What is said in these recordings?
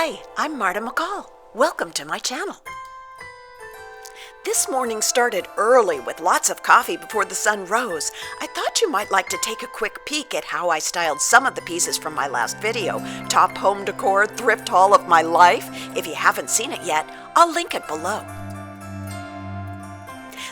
Hi, I'm Marta McCall. Welcome to my channel. This morning started early with lots of coffee before the sun rose. I thought you might like to take a quick peek at how I styled some of the pieces from my last video, Top Home Decor Thrift Haul of My Life. If you haven't seen it yet, I'll link it below.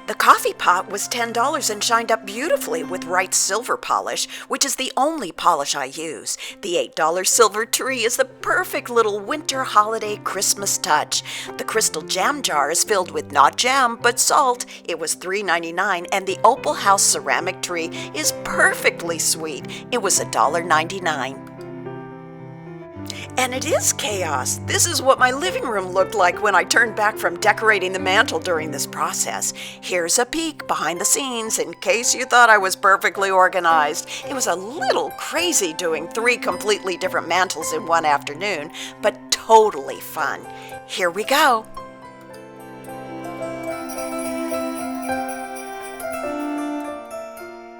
The coffee pot was $10 and shined up beautifully with Wreath silver polish, which is the only polish I use. The $8 silver tree is the perfect little winter holiday Christmas touch. The crystal jam jar is filled with not jam, but salt. It was $3.99, and the Opal House ceramic tree is perfectly sweet. It was $1.99. And it is chaos. This is what my living room looked like when I turned back from decorating the mantel during this process. Here's a peek behind the scenes in case you thought I was perfectly organized. It was a little crazy doing 3 completely different mantels in one afternoon, but totally fun. Here we go.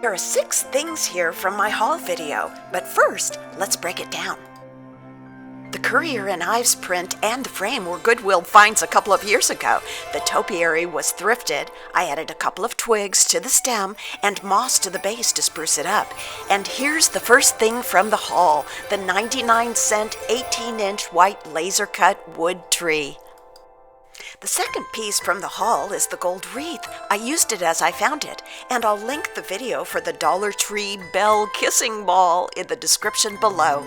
There are 6 things here from my haul video, but first, let's break it down. The Courier and Ives print and the frame were Goodwill finds a couple of years ago. The topiary was thrifted. I added a couple of twigs to the stem and moss to the base to spruce it up. And here's the first thing from the haul, the 99-cent 18-inch white laser-cut wood tree. The second piece from the haul is the gold wreath. I used it as I found it, and I'll link the video for the Dollar Tree Bell Kissing Ball in the description below.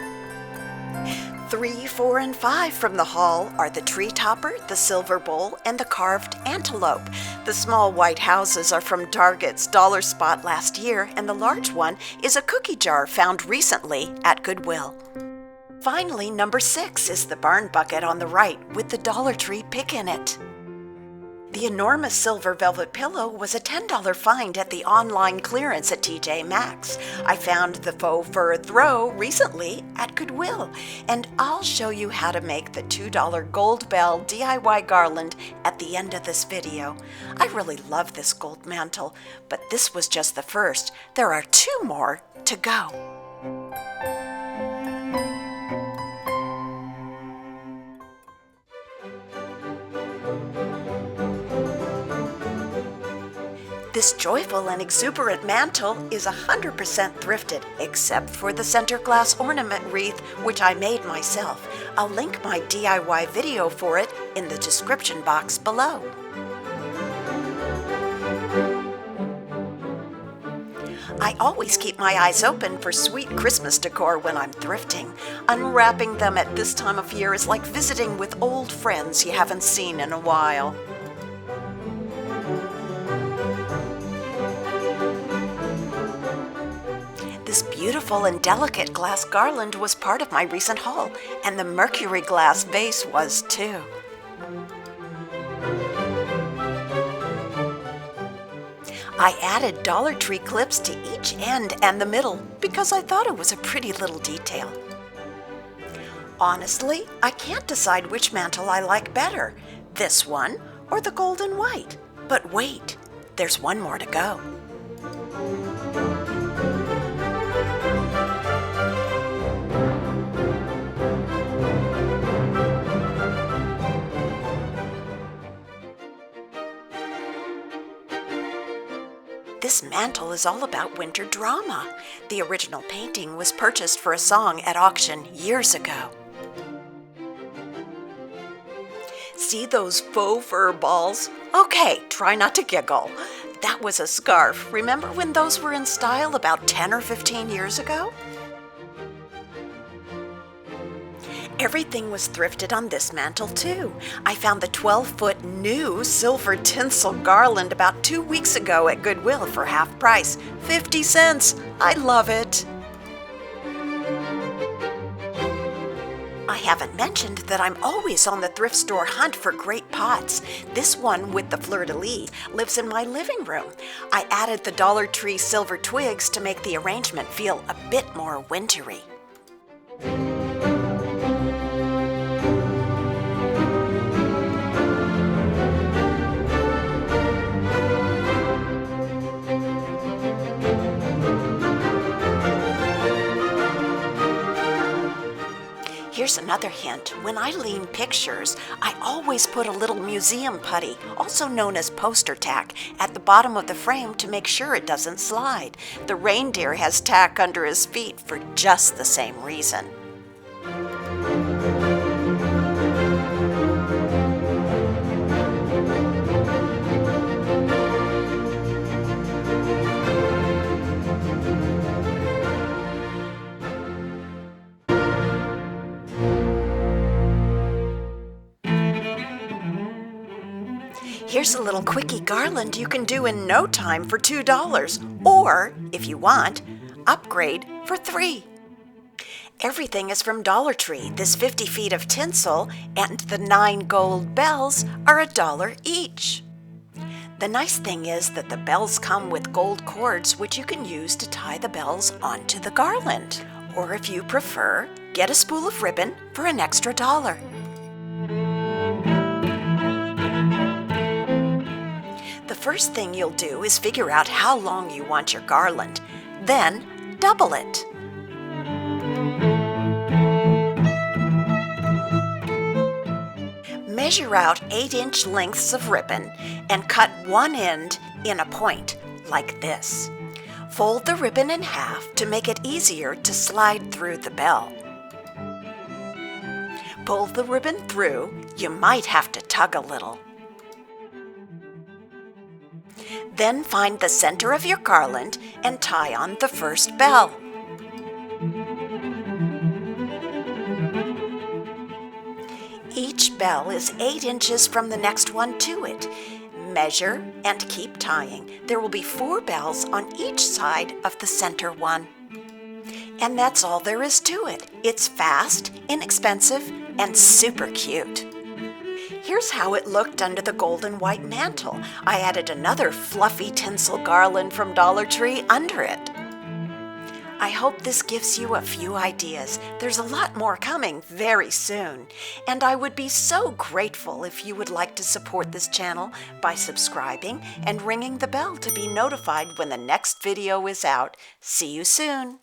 3, 4, and 5 from the haul are the tree topper, the silver bowl, and the carved antelope. The small white houses are from Target's dollar spot last year, and the large one is a cookie jar found recently at Goodwill. Finally, number 6 is the barn bucket on the right with the Dollar Tree pick in it. The enormous silver velvet pillow was a $10 find at the online clearance at TJ Maxx. I found the faux fur throw recently at Goodwill, and I'll show you how to make the $2 gold bell DIY garland at the end of this video. I really love this gold mantle, but this was just the first. There are 2 more to go. This joyful and exuberant mantle is 100% thrifted, except for the center glass ornament wreath, which I made myself. I'll link my DIY video for it in the description box below. I always keep my eyes open for sweet Christmas decor when I'm thrifting. Unwrapping them at this time of year is like visiting with old friends you haven't seen in a while. This beautiful and delicate glass garland was part of my recent haul, and the Mercury glass vase was too. I added Dollar Tree clips to each end and the middle because I thought it was a pretty little detail. Honestly, I can't decide which mantle I like better, this one or the gold and white. But wait, there's one more to go. This mantle is all about winter drama. The original painting was purchased for a song at auction years ago. See those faux fur balls? Okay, try not to giggle. That was a scarf. Remember when those were in style about 10 or 15 years ago? Everything was thrifted on this mantle too. I found the 12-foot new silver tinsel garland about 2 weeks ago at Goodwill for half price, 50 cents. I love it. I haven't mentioned that I'm always on the thrift store hunt for great pots. This one with the fleur-de-lis lives in my living room. I added the Dollar Tree silver twigs to make the arrangement feel a bit more wintry. Here's another hint. When I lean pictures, I always put a little museum putty, also known as poster tack, at the bottom of the frame to make sure it doesn't slide. The reindeer has tack under his feet for just the same reason. Here's a little quickie garland you can do in no time for $2, or, if you want, upgrade for $3. Everything is from Dollar Tree. This 50 feet of tinsel and the 9 gold bells are $1 each. The nice thing is that the bells come with gold cords which you can use to tie the bells onto the garland. Or if you prefer, get a spool of ribbon for an extra $1. The first thing you'll do is figure out how long you want your garland. Then double it. Measure out 8-inch lengths of ribbon and cut one end in a point, like this. Fold the ribbon in half to make it easier to slide through the bell. Pull the ribbon through. You might have to tug a little. Then find the center of your garland and tie on the first bell. Each bell is 8 inches from the next one to it. Measure and keep tying. There will be 4 bells on each side of the center one. And that's all there is to it. It's fast, inexpensive, and super cute. Here's how it looked under the gold and white mantle. I added another fluffy tinsel garland from Dollar Tree under it. I hope this gives you a few ideas. There's a lot more coming very soon. And I would be so grateful if you would like to support this channel by subscribing and ringing the bell to be notified when the next video is out. See you soon.